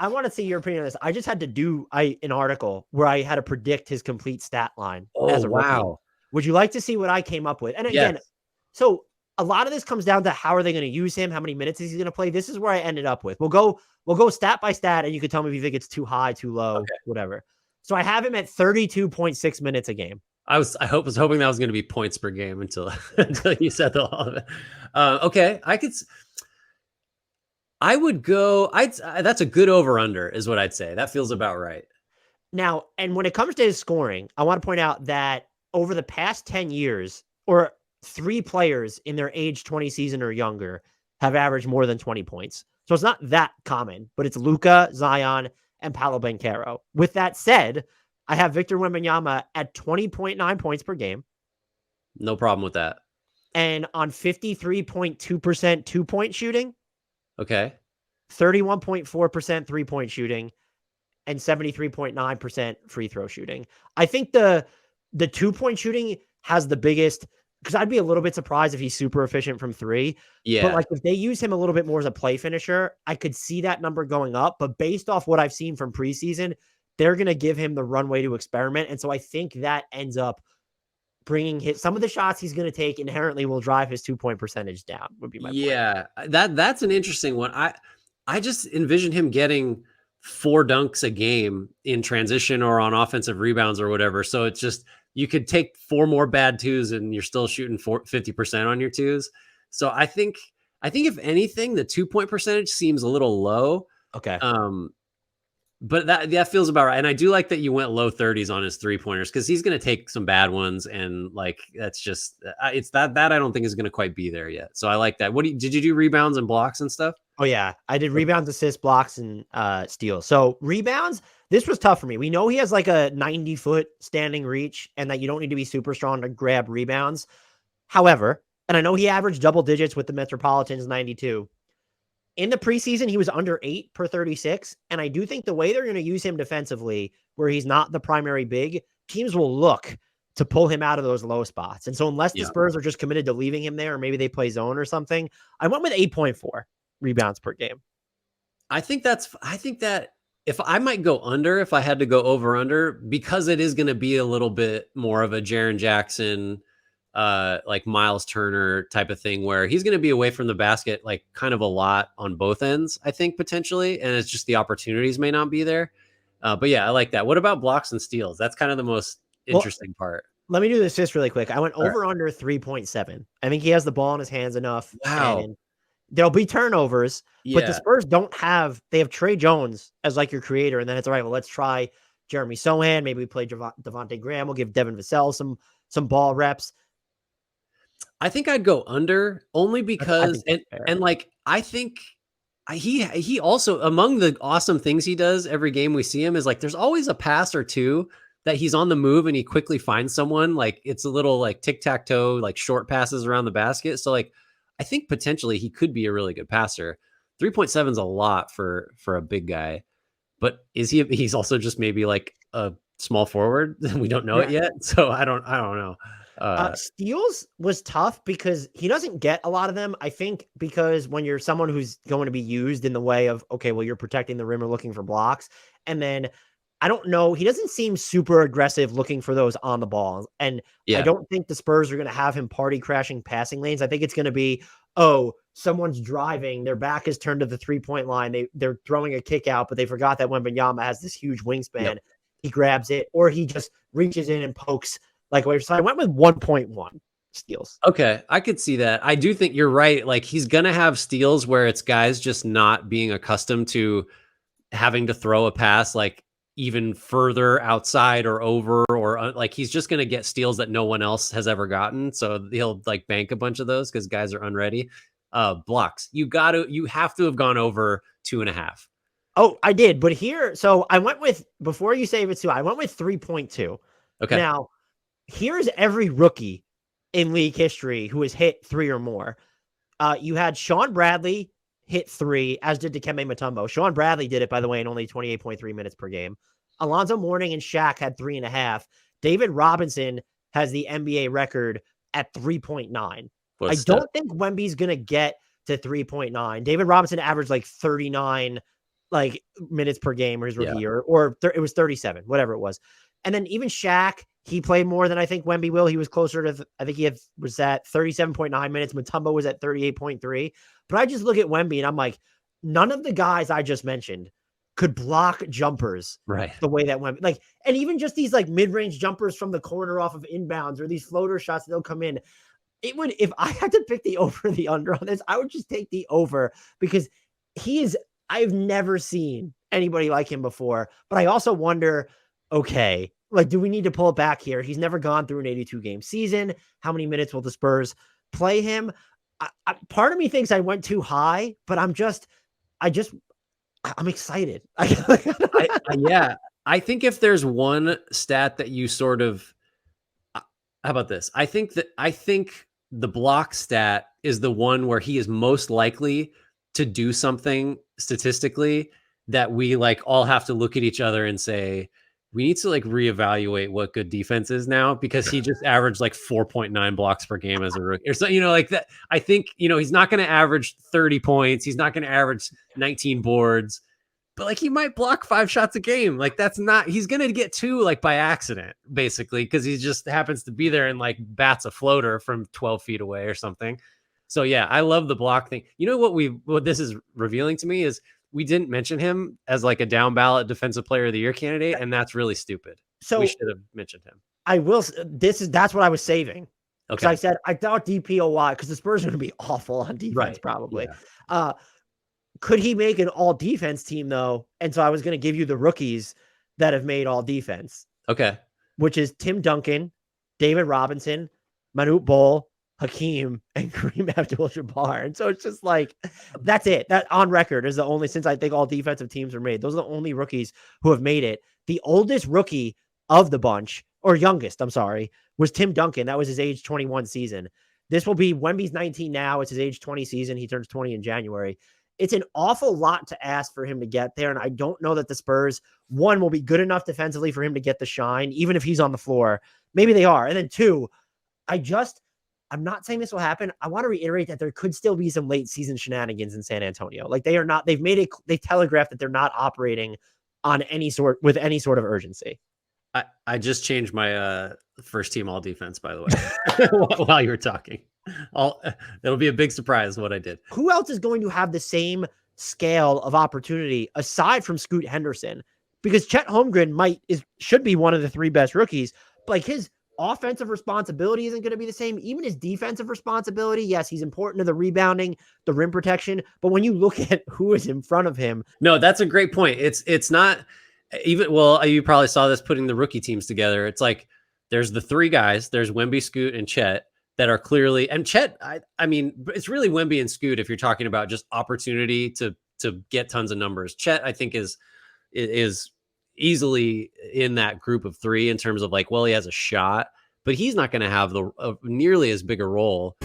I want to see your opinion on this. I just had to do an article where I had to predict his complete stat line Oh, as a rookie. wow. Would you like to see what I came up with? And again, Yes. so a lot of this comes down to how are they going to use him? How many minutes is he going to play? This is where I ended up with. We'll go stat by stat, and you can tell me if you think it's too high, too low, Okay. whatever. So I have him at 32.6 minutes a game. I was hoping that was going to be points per game until you said all of it. Okay, I would go. That's a good over under, is what I'd say. That feels about right. Now, and when it comes to his scoring, I want to point out that over the past 10 years, or 3 players in their age 20 season or younger have averaged more than 20 points. So it's not that common, but it's Luka, Zion, and Paolo Banchero. With that said, I have Victor Wembanyama at 20.9 points per game. No problem with that. And on 53.2% 2-point shooting. Okay. 31.4% 3-point shooting. And 73.9% free throw shooting. I think the 2-point shooting has the biggest, because I'd be a little bit surprised if he's super efficient from 3. Yeah. But like if they use him a little bit more as a play finisher, I could see that number going up. But based off what I've seen from preseason, they're going to give him the runway to experiment. And so I think that ends up bringing some of the shots he's going to take inherently will drive his 2-point percentage down, would be my point. Yeah, that's an interesting one. I just envision him getting 4 dunks a game in transition or on offensive rebounds or whatever. So it's just, you could take 4 more bad 2s and you're still shooting 50% on your 2s. So I think if anything, the 2-point percentage seems a little low. Okay. But that feels about right. And I do like that you went low 30s on his 3-pointers, because he's going to take some bad ones. And like, that's just, it's that I don't think is going to quite be there yet. So I like that. Did you do rebounds and blocks and stuff? Oh yeah. I did rebounds, assists, blocks, and steals. So rebounds, this was tough for me. We know he has like a 90-foot standing reach and that you don't need to be super strong to grab rebounds. However, and I know he averaged double digits with the Metropolitans 92. In the preseason, he was under 8 per 36. And I do think the way they're going to use him defensively, where he's not the primary big, teams will look to pull him out of those low spots. And so unless the Spurs are just committed to leaving him there, or maybe they play zone or something, I went with 8.4 rebounds per game. I think that if I might go under, if I had to go over under, because it is going to be a little bit more of a Jaren Jackson, like Miles Turner type of thing, where he's going to be away from the basket, like kind of a lot on both ends, I think, potentially. And it's just the opportunities may not be there. But yeah, I like that. What about blocks and steals? That's kind of the most interesting part. Let me do the assist really quick. I went over under 3.7. I think he has the ball in his hands enough. Wow. And there'll be turnovers, but the Spurs they have Trey Jones as like your creator. And then it's all right, well, let's try Jeremy Sohan. Maybe we play Devontae Graham. We'll give Devin Vassell some ball reps. I think I'd go under, only because, and like, I think he also, among the awesome things he does every game we see him, is like, there's always a pass or two that he's on the move and he quickly finds someone. Like, it's a little like tic-tac-toe, like short passes around the basket. So like, I think potentially he could be a really good passer. 3.7 is a lot for a big guy, but he's also just maybe like a small forward. We don't know it yet. So I don't know. Steals was tough because he doesn't get a lot of them. I think because when you're someone who's going to be used in the way of, okay, well, you're protecting the rim or looking for blocks. And then I don't know, he doesn't seem super aggressive looking for those on the ball. And I don't think the Spurs are going to have him party crashing passing lanes. I think it's going to be, someone's driving, their back is turned to the 3-point line. They're throwing a kick out, but they forgot that Wembanyama has this huge wingspan. He grabs it, or he just reaches in and pokes. So I went with 1.1 steals. Okay, I could see that. I do think you're right. Like, he's going to have steals where it's guys just not being accustomed to having to throw a pass like even further outside or over, or like he's just going to get steals that no one else has ever gotten. So he'll like bank a bunch of those because guys are unready. Blocks. You have to have gone over 2.5. Oh, I did. But here, so I went with, before you save it too, I went with 3.2. Okay. Now, here's every rookie in league history who has hit 3 or more. You had Sean Bradley hit 3, as did Dikembe Mutombo. Sean Bradley did it, by the way, in only 28.3 minutes per game. Alonzo Mourning and Shaq had 3.5. David Robinson has the NBA record at 3.9. I don't think Wemby's going to get to 3.9. David Robinson averaged like 39 like minutes per game or his rookie Yeah. year, it was 37, whatever it was. And then even Shaq, he played more than I think Wemby will. He was closer to, I think was at 37.9 minutes. Mutombo was at 38.3. But I just look at Wemby and I'm like, none of the guys I just mentioned could block jumpers right the way that Wemby, like, and even just these like mid-range jumpers from the corner off of inbounds or these floater shots that they'll come in. It would, if I had to pick the over or the under on this, I would just take the over because I've never seen anybody like him before. But I also wonder, okay, like, do we need to pull it back here? He's never gone through an 82 game season. How many minutes will the Spurs play him? Part of me thinks I went too high, but I'm excited. Yeah. I think if there's one stat that you sort of, how about this? I think the block stat is the one where he is most likely to do something statistically that we like all have to look at each other and say, we need to like reevaluate what good defense is now, because he just averaged like 4.9 blocks per game as a rookie or so, like that. I think, he's not going to average 30 points. He's not going to average 19 boards, but like he might block 5 shots a game. Like he's going to get 2 like by accident, basically, because he just happens to be there and like bats a floater from 12 feet away or something. So yeah, I love the block thing. What this is revealing to me is we didn't mention him as like a down ballot defensive player of the year candidate. And that's really stupid. So we should have mentioned him. That's what I was saving. Because Okay. I said, I thought DPOY, because the Spurs are going to be awful on defense, probably. Yeah. Could he make an all defense team though? And so I was going to give you the rookies that have made all defense. Okay. Which is Tim Duncan, David Robinson, Manute Bol, Hakeem, and Kareem Abdul-Jabbar. And so it's just like, that's it. That on record is the only, since I think all defensive teams are made, those are the only rookies who have made it. The oldest rookie of the bunch, or youngest, I'm sorry, was Tim Duncan. That was his age 21 season. This will be Wemby's 19 now. It's his age 20 season. He turns 20 in January. It's an awful lot to ask for him to get there. And I don't know that the Spurs, one, will be good enough defensively for him to get the shine, even if he's on the floor. Maybe they are. And then 2, I'm not saying this will happen. I want to reiterate that there could still be some late season shenanigans in San Antonio. Like they telegraphed that they're not operating on with any sort of urgency. I just changed my first team all defense, by the way, while you were talking. It'll be a big surprise what I did. Who else is going to have the same scale of opportunity aside from Scoot Henderson? Because Chet Holmgren should be one of the 3 best rookies, but like his offensive responsibility isn't going to be the same. Even his defensive responsibility, yes, he's important to the rebounding, the rim protection. But when you look at who is in front of him, no, that's a great point. It's not even, well, you probably saw this putting the rookie teams together. It's like there's the 3 guys. There's Wemby, Scoot, and Chet that are clearly, and Chet. I mean, it's really Wemby and Scoot if you're talking about just opportunity to get tons of numbers. Chet, I think, is easily in that group of 3 in terms of like, well, he has a shot, but he's not going to have nearly as big a role